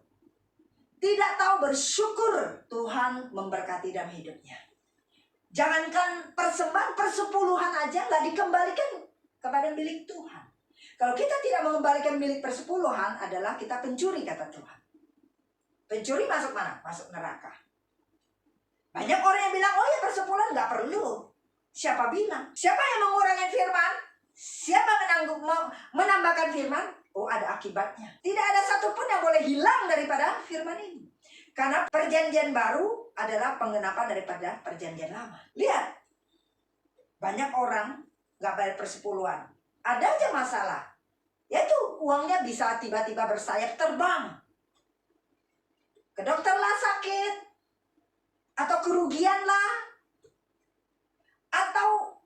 Tidak tahu bersyukur Tuhan memberkati dalam hidupnya. Jangankan persembahan, persepuluhan aja nggak dikembalikan kepada milik Tuhan. Kalau kita tidak mengembalikan milik persepuluhan adalah kita pencuri, kata Tuhan. Pencuri masuk mana? Masuk neraka. Banyak orang yang bilang, oh ya persepuluhan nggak perlu. Siapa bilang? Siapa yang mengurangi firman? Siapa menambahkan firman? Oh ada akibatnya. Tidak ada satupun yang boleh hilang daripada firman ini. Karena perjanjian baru adalah pengenapan daripada perjanjian lama. Lihat. Banyak orang nggak bayar persepuluhan. Ada aja masalah. Yaitu uangnya bisa tiba-tiba bersayap terbang. Ke dokter lah sakit. Atau kerugian lah. Atau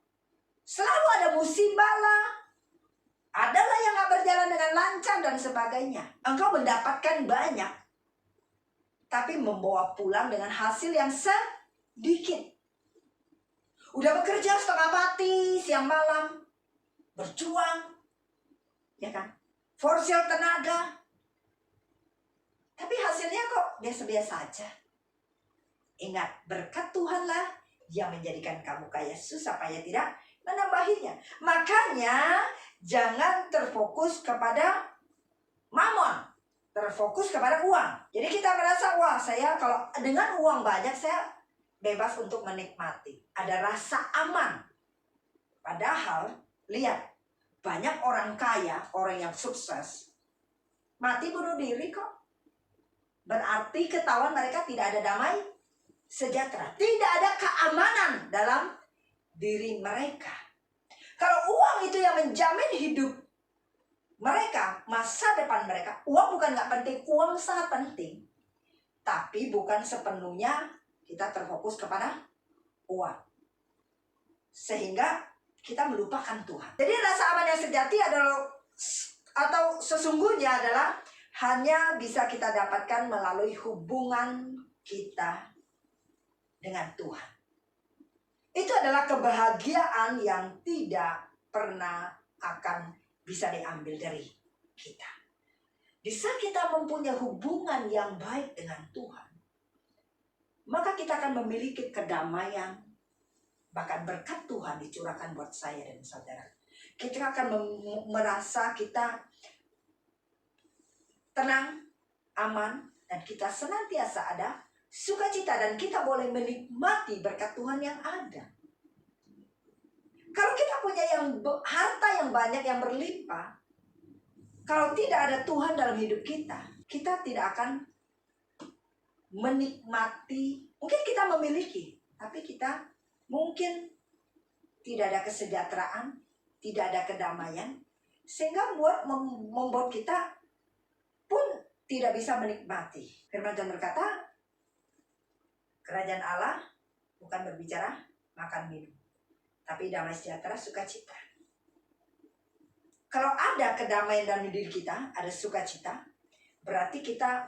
selalu ada musibah lah. Adalah yang gak berjalan dengan lancar dan sebagainya. Engkau mendapatkan banyak. Tapi membawa pulang dengan hasil yang sedikit. Udah bekerja setengah mati, siang malam. Berjuang, ya kan? Forsel tenaga, tapi hasilnya kok biasa-biasa saja. Ingat, berkat Tuhanlah yang menjadikan kamu kaya, susah payah tidak menambahinya. Makanya jangan terfokus kepada mamon, terfokus kepada uang. Jadi kita merasa, wah saya kalau dengan uang banyak saya bebas untuk menikmati, ada rasa aman. Padahal lihat, banyak orang kaya, orang yang sukses, mati bunuh diri kok. Berarti ketahuan mereka tidak ada damai sejahtera. Tidak ada keamanan dalam diri mereka. Kalau uang itu yang menjamin hidup mereka, masa depan mereka, uang bukan nggak penting, uang sangat penting. Tapi bukan sepenuhnya kita terfokus kepada uang. Sehingga kita melupakan Tuhan. Jadi rasa aman yang sejati adalah, atau sesungguhnya adalah, hanya bisa kita dapatkan melalui hubungan kita dengan Tuhan. Itu adalah kebahagiaan yang tidak pernah akan bisa diambil dari kita. Di saat kita mempunyai hubungan yang baik dengan Tuhan, maka kita akan memiliki kedamaian, bahkan berkat Tuhan dicurahkan buat saya dan saudara. Kita akan merasa kita tenang, aman, dan kita senantiasa ada sukacita, dan kita boleh menikmati berkat Tuhan yang ada. Kalau kita punya harta yang banyak, yang berlimpah, kalau tidak ada Tuhan dalam hidup kita, kita tidak akan menikmati. Mungkin kita memiliki, tapi kita mungkin tidak ada kesejahteraan, tidak ada kedamaian, sehingga membuat kita pun tidak bisa menikmati. Firman Tuhan berkata, kerajaan Allah bukan berbicara makan minum, tapi damai sejahtera, sukacita. Kalau ada kedamaian dalam diri kita, ada sukacita, berarti kita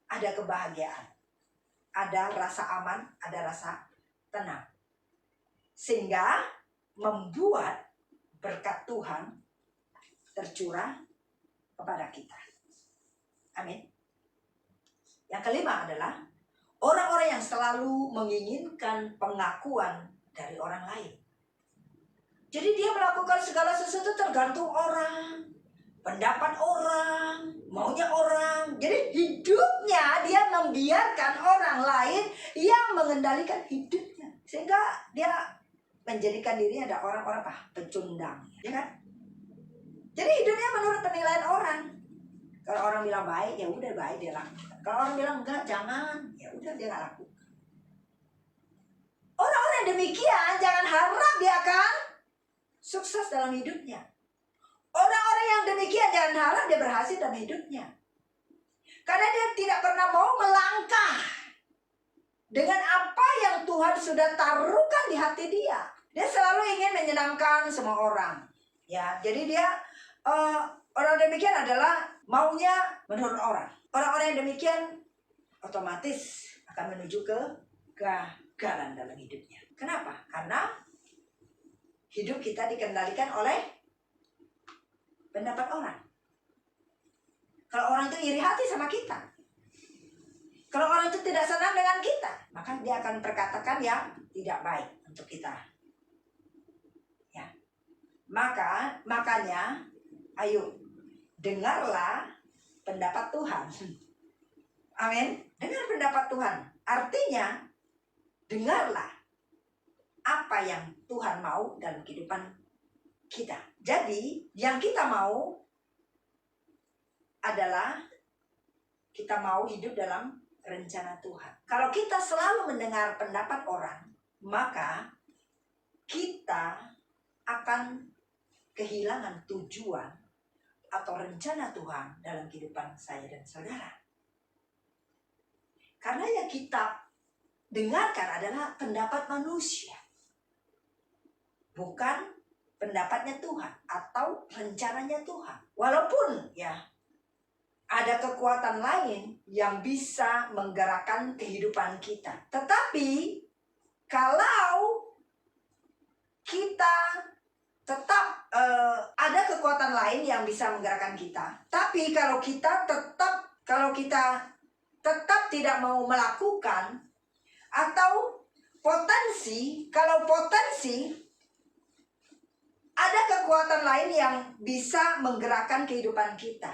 ada kebahagiaan, ada rasa aman, ada rasa tenang. Sehingga membuat berkat Tuhan tercurah kepada kita. Amin. Yang kelima adalah orang-orang yang selalu menginginkan pengakuan dari orang lain. Jadi dia melakukan segala sesuatu tergantung orang, pendapat orang, maunya orang. Jadi hidupnya dia membiarkan orang lain yang mengendalikan hidupnya. Sehingga dia menjadikan dirinya ada orang-orang pecundang, ya kan? Jadi hidupnya menurut penilaian orang. Kalau orang bilang baik, ya udah baik dia lakukan. Kalau orang bilang enggak, jangan, ya udah dia nggak lakukan. Orang-orang yang demikian jangan harap dia akan sukses dalam hidupnya. Orang-orang yang demikian jangan harap dia berhasil dalam hidupnya. Karena dia tidak pernah mau melangkah dengan apa yang Tuhan sudah taruhkan di hati dia. Dia selalu ingin menyenangkan semua orang. Ya, jadi dia orang demikian adalah maunya menurut orang. Orang-orang yang demikian otomatis akan menuju ke kegagalan dalam hidupnya. Kenapa? Karena hidup kita dikendalikan oleh pendapat orang. Kalau orang itu iri hati sama kita, kalau orang itu tidak senang dengan kita, maka dia akan perkatakan yang tidak baik untuk kita. Ya. Makanya, ayo dengarlah pendapat Tuhan. Amin. Dengar pendapat Tuhan. Artinya, dengarlah apa yang Tuhan mau dalam kehidupan kita. Jadi, yang kita mau adalah kita mau hidup dalam rencana Tuhan. Kalau kita selalu mendengar pendapat orang, maka kita akan kehilangan tujuan atau rencana Tuhan dalam kehidupan saya dan saudara. Karena yang kita dengarkan adalah pendapat manusia, bukan pendapatnya Tuhan atau rencananya Tuhan. Walaupun ya ada kekuatan lain yang bisa menggerakkan kehidupan kita. Tetapi kalau kita tetap ada kekuatan lain yang bisa menggerakkan kita, tapi kalau kita tetap tidak mau melakukan, atau kalau potensi ada kekuatan lain yang bisa menggerakkan kehidupan kita.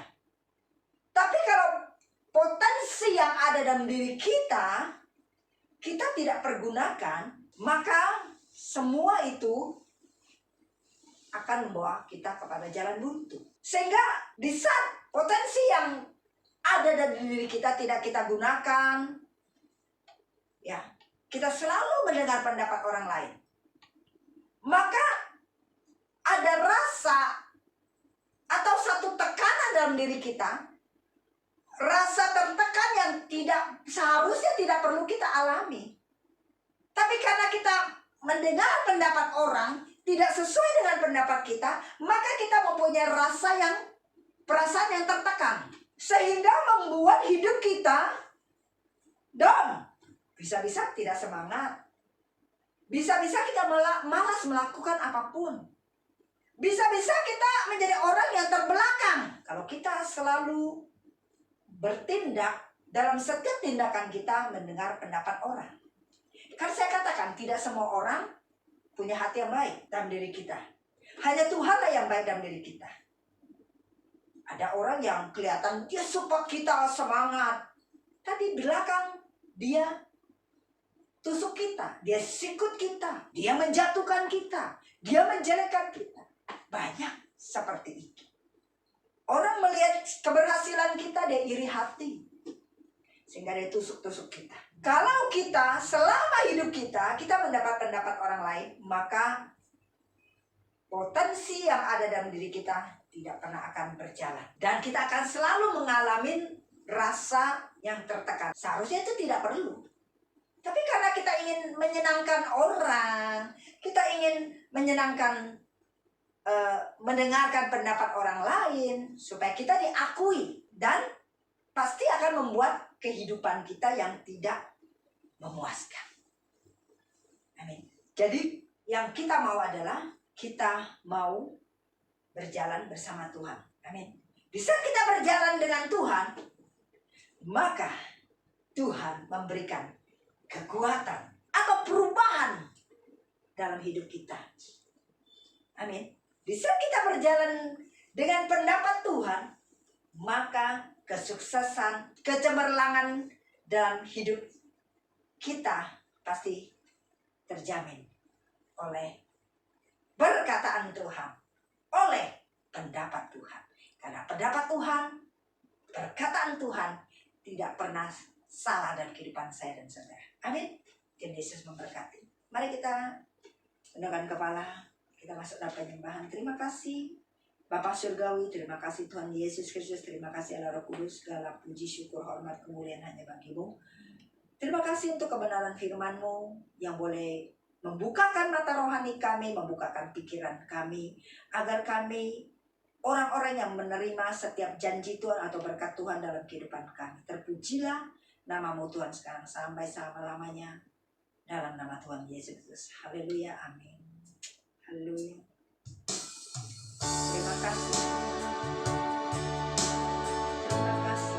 Tapi kalau potensi yang ada dalam diri kita tidak pergunakan, maka semua itu akan membawa kita kepada jalan buntu. Sehingga di saat potensi yang ada dalam diri kita tidak kita gunakan, ya, kita selalu mendengar pendapat orang lain, maka ada rasa atau satu tekanan dalam diri kita, rasa tertekan yang seharusnya tidak perlu kita alami. Tapi karena kita mendengar pendapat orang tidak sesuai dengan pendapat kita, maka kita mempunyai perasaan yang tertekan, sehingga membuat hidup kita down. Bisa-bisa tidak semangat. Bisa-bisa kita malas melakukan apapun. Bisa-bisa kita menjadi orang yang terbelakang kalau kita selalu bertindak dalam setiap tindakan kita mendengar pendapat orang. Kan saya katakan tidak semua orang punya hati yang baik dalam diri kita. Hanya Tuhanlah yang baik dalam diri kita. Ada orang yang kelihatan dia support kita semangat, tapi di belakang dia tusuk kita, dia sikut kita, dia menjatuhkan kita, dia menjelekkan kita. Banyak seperti itu. Orang melihat keberhasilan kita, dia iri hati, sehingga dia tusuk-tusuk kita. Kalau kita selama hidup kita mendapat pendapat orang lain, maka potensi yang ada dalam diri kita tidak pernah akan berjalan. Dan kita akan selalu mengalami rasa yang tertekan. Seharusnya itu tidak perlu. Tapi karena kita ingin menyenangkan orang, kita ingin mendengarkan pendapat orang lain, supaya kita diakui, dan pasti akan membuat kehidupan kita yang tidak memuaskan. Amin. Jadi yang kita mau adalah kita mau berjalan bersama Tuhan. Amin. Bisa kita berjalan dengan Tuhan, maka Tuhan memberikan kekuatan atau perubahan dalam hidup kita. Amin. Bisa kita berjalan dengan pendapat Tuhan, maka kesuksesan, kecemerlangan dalam hidup kita pasti terjamin oleh perkataan Tuhan, oleh pendapat Tuhan. Karena pendapat Tuhan, perkataan Tuhan tidak pernah salah dalam kehidupan saya dan saudara. Amin. Tuhan Yesus memberkati. Mari kita tundukkan kepala, kita masuk dalam penyembahan. Terima kasih Bapa Surgawi, terima kasih Tuhan Yesus Kristus, terima kasih Allah Roh Kudus, segala puji, syukur, hormat, kemuliaan hanya bagi-Mu. Terima kasih untuk kebenaran firman-Mu yang boleh membukakan mata rohani kami, membukakan pikiran kami, agar kami orang-orang yang menerima setiap janji Tuhan atau berkat Tuhan dalam kehidupan kami. Terpujilah nama-Mu Tuhan sekarang sampai selama-lamanya, dalam nama Tuhan Yesus Kristus. Haleluya, amin. Haleluya. Terima kasih. Terima kasih.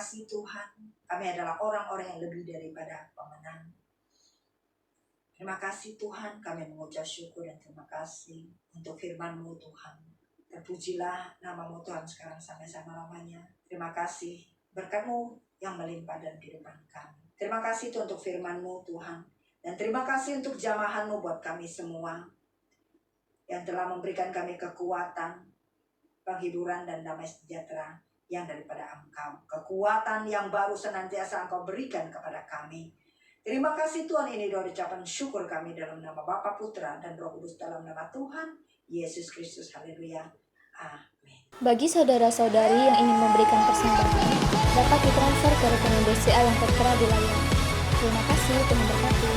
kasih Tuhan, kami adalah orang-orang yang lebih daripada pemenang. Terima kasih Tuhan, kami mengucap syukur dan terima kasih untuk firman-Mu Tuhan. Terpujilah nama-Mu Tuhan sekarang sampai selama-lamanya. Terima kasih berkat-Mu yang melimpah dalam kehidupan kami. Terima kasih Tuhan untuk firman-Mu Tuhan. Dan terima kasih untuk jamahan-Mu buat kami semua yang telah memberikan kami kekuatan, penghiburan dan damai sejahtera yang daripada Engkau. Kekuatan yang baru senantiasa Engkau berikan kepada kami. Terima kasih Tuhan, ini doa ucapan syukur kami dalam nama Bapa, Putra, dan Roh Kudus dalam nama Tuhan Yesus Kristus. Haleluya. Amin. Bagi saudara-saudari yang ingin memberikan persembahan, dapat ditransfer ke rekening BCA yang tertera di layar. Terima kasih, Tuhan berkati.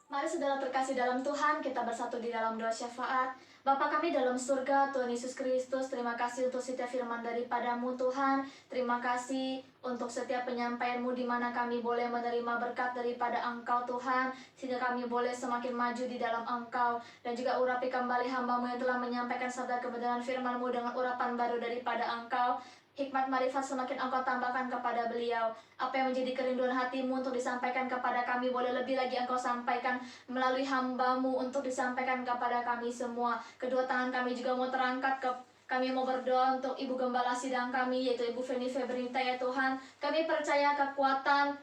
Mari saudara terkasih dalam Tuhan, kita bersatu di dalam doa syafaat. Bapa kami dalam surga, Tuhan Yesus Kristus, terima kasih untuk setiap firman daripada-Mu Tuhan. Terima kasih untuk setiap penyampaian-Mu di mana kami boleh menerima berkat daripada Engkau Tuhan, sehingga kami boleh semakin maju di dalam Engkau. Dan juga urapi kembali hamba-Mu yang telah menyampaikan sabda kebenaran firman-Mu dengan urapan baru daripada Engkau. Hikmat marifat semakin Engkau tambahkan kepada beliau. Apa yang menjadi kerinduan hati-Mu untuk disampaikan kepada kami, boleh lebih lagi Engkau sampaikan melalui hamba-Mu untuk disampaikan kepada kami semua. Kedua tangan kami juga mau terangkat kami mau berdoa untuk Ibu Gembala sidang kami, yaitu Ibu Feni Febrinta ya Tuhan. Kami percaya kekuatan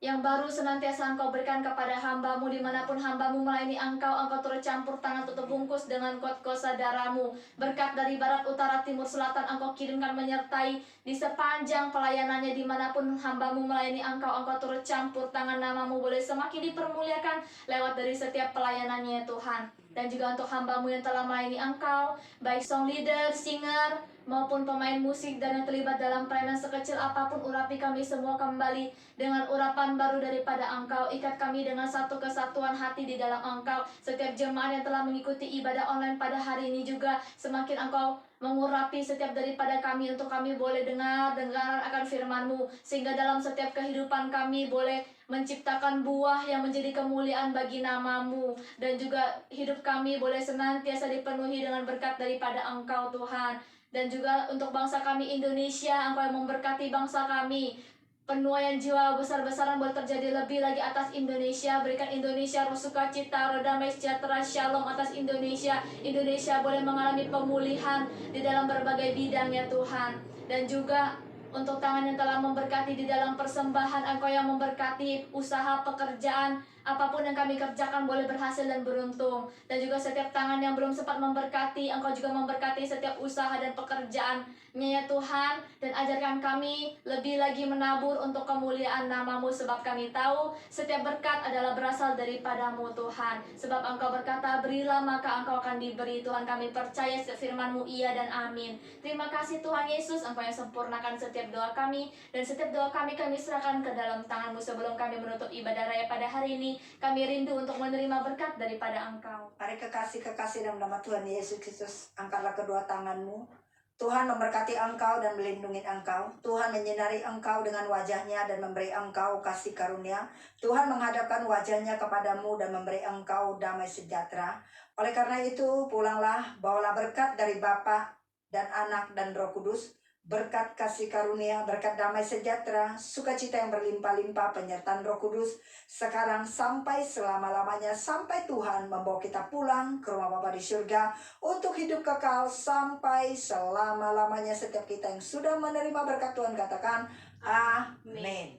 yang baru senantiasa Engkau berikan kepada hamba-Mu, dimanapun hamba-Mu melayani Engkau turut campur tangan tutup bungkus dengan kuasa darah-Mu. Berkat dari barat, utara, timur, selatan Engkau kirimkan menyertai di sepanjang pelayanannya, dimanapun hamba-Mu melayani Engkau turut campur tangan, nama-Mu boleh semakin dipermuliakan lewat dari setiap pelayanannya ya Tuhan. Dan juga untuk hamba-Mu yang telah melayani Engkau, baik song leader, singer, maupun pemain musik dan yang terlibat dalam pelayanan sekecil apapun, urapi kami semua kembali dengan urapan baru daripada Engkau. Ikat kami dengan satu kesatuan hati di dalam Engkau. Setiap jemaat yang telah mengikuti ibadah online pada hari ini juga semakin Engkau mengurapi setiap daripada kami, untuk kami boleh dengar akan firman-Mu, sehingga dalam setiap kehidupan kami boleh menciptakan buah yang menjadi kemuliaan bagi nama-Mu. Dan juga hidup kami boleh senantiasa dipenuhi dengan berkat daripada Engkau Tuhan. Dan juga untuk bangsa kami Indonesia, Engkau yang memberkati bangsa kami. Penuaian jiwa besar-besaran boleh terjadi lebih lagi atas Indonesia. Berikan Indonesia roh sukacita, roh damai sejahtera, shalom atas Indonesia. Indonesia boleh mengalami pemulihan di dalam berbagai bidang ya Tuhan. Dan juga untuk tangan yang telah memberkati di dalam persembahan, Engkau yang memberkati usaha pekerjaan, apapun yang kami kerjakan boleh berhasil dan beruntung. Dan juga setiap tangan yang belum sempat memberkati, Engkau juga memberkati setiap usaha dan pekerjaannya ya Tuhan. Dan ajarkan kami lebih lagi menabur untuk kemuliaan nama-Mu, sebab kami tahu setiap berkat adalah berasal daripada-Mu Tuhan. Sebab Engkau berkata, berilah maka Engkau akan diberi. Tuhan, kami percaya setiap firman-Mu iya dan amin. Terima kasih Tuhan Yesus, Engkau yang sempurnakan setiap doa kami. Dan setiap doa kami serahkan ke dalam tangan-Mu sebelum kami menutup ibadah raya pada hari ini. ini. Kami rindu untuk menerima berkat daripada Engkau. Mari kekasih-kekasih dalam nama Tuhan Yesus Kristus, angkatlah kedua tanganmu. Tuhan memberkati engkau dan melindungi engkau. Tuhan menyinari engkau dengan wajahnya dan memberi engkau kasih karunia. Tuhan menghadapkan wajahnya kepadamu dan memberi engkau damai sejahtera. Oleh karena itu, pulanglah, bawalah berkat dari Bapa dan Anak dan Roh Kudus. Berkat kasih karunia, berkat damai sejahtera, sukacita yang berlimpah-limpah, penyertaan Roh Kudus, sekarang sampai selama-lamanya, sampai Tuhan membawa kita pulang ke rumah Bapa di surga, untuk hidup kekal sampai selama-lamanya. Setiap kita yang sudah menerima berkat Tuhan katakan, Amin.